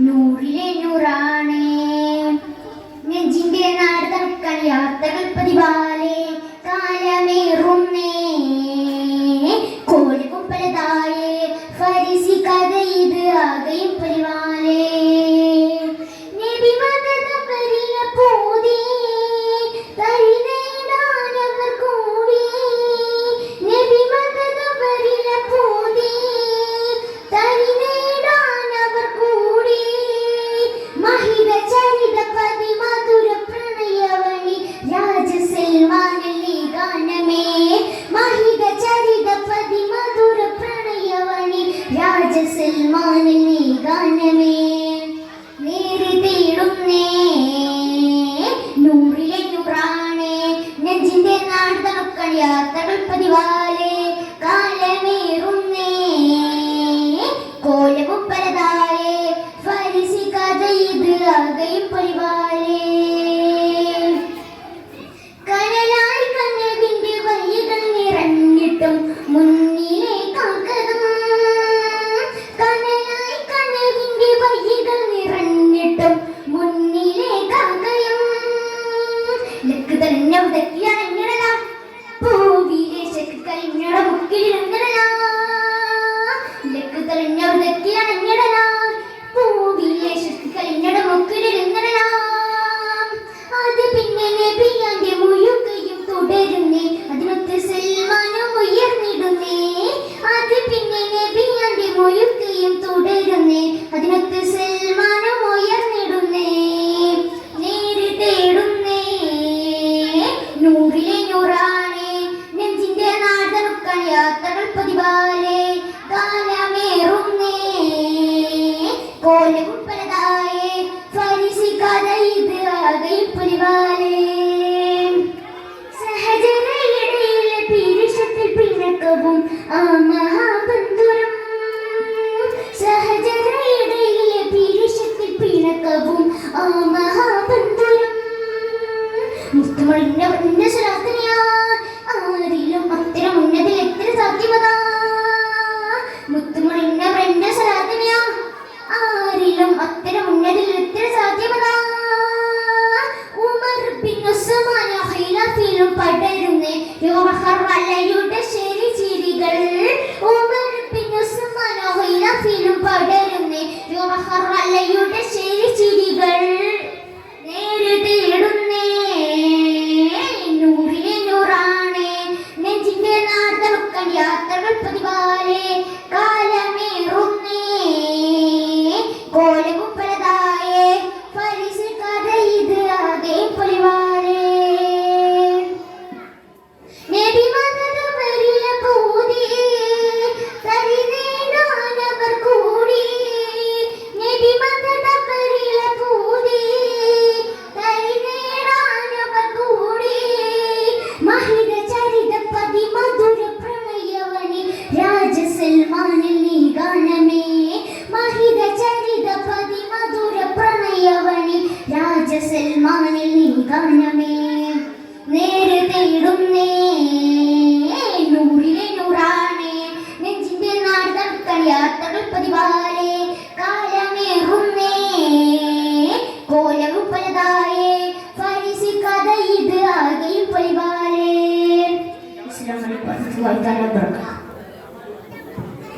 നൂറിലെ നൂറാണേ നെഞ്ചിന്റെ നാട് തണുക്കാൻ യാത്രകൾ പതിവാലേ കാലമേറുന്നേ കോലവും പലതായേ ഫരിസി കഥ ഇത് ആകെയും പരിവാലേ സൽമാനിൽ ഗാനമേ നേരെ തേടുന്നേ നൂറിലെ നൂറാണേ നെഞ്ചിന്റെ നാട് തണുക്കാൻ യാത്രകൾ പതിവാലേ കാലമേറുന്നേ കോലവും പലതായേ ഫരിസി കഥ ഇത് ആകെയും പരിവാലേ കനലായി കനവിന്റെ വഴികൾ നിറഞ്ഞിട്ടും മുന്നിലെ കാക്കതും യാത്രകൾ പതിവാലേ കാലമേറുന്നേ കോലവും പലതായേ ഫരിസി കഥ ഇത് ആകെയും പരിവാലേ സഹജരയിടയിലെ പീരിഷത്തിൽ പിണക്കവും ആ മഹാബന്ധുരം സഹജരയിടയിലെ പീരിഷത്തിൽ പിണക്കവും ആ മഹാബന്ധുരം മുസ്തുമളിന്റെ ഉന്നസരാധനയാ ആരിലും അത്തരം ഉന്നതിൽ എത്ര സാധ്യമതാ മുത്തുമണിന്റെ ബ്രഹ്മ സലാത്തനയാ ആരിലും അത്തരം ഉന്നതിൽ എത്ര സാധ്യമതാ ഉമർ ബിൻ ഉസ്മാൻ ഖിലാഫിലും പടരുന്നേ യോഹറലയുടെ ശരി ചിരികൾ ഉമർ ബിൻ ഉസ്മാൻ ഖിലാഫിലും പടരുന്നേ യോഹറലയുടെ ശരി ചിരികൾ നേരെ തേടുന്നേ നൂറിലെ നൂറാണേ നെഞ്ചിന്റെ നാട് തണുക്കാൻ യാത്രകൾ പതിവാലേ കാലമേറുന്നേ കോലവും പലതായേ ഫരിസി കഥ ഇത് ആകെയും പരിവാലേ നബി മദദ വരില പൂതി തരി നേടാനവർ കൂടി നബി മദദ വരില പൂതി തരി നേടാനവർ കൂടി മഹിത ചരിത പതി മധുര പ്രണയവനി രാജ സൽമാനിൽ ഗാനമേ മഹിത ചരിത പതി മധുര പ്രണയവനി രാജ സൽമാനിൽ ഗാനമേ നേരെ തേടുന്നേ നൂറിലെ നൂറാണേ നെഞ്ചിന്റെ നാട് തണുക്കാൻ യാത്രകൾ പതിവാലേ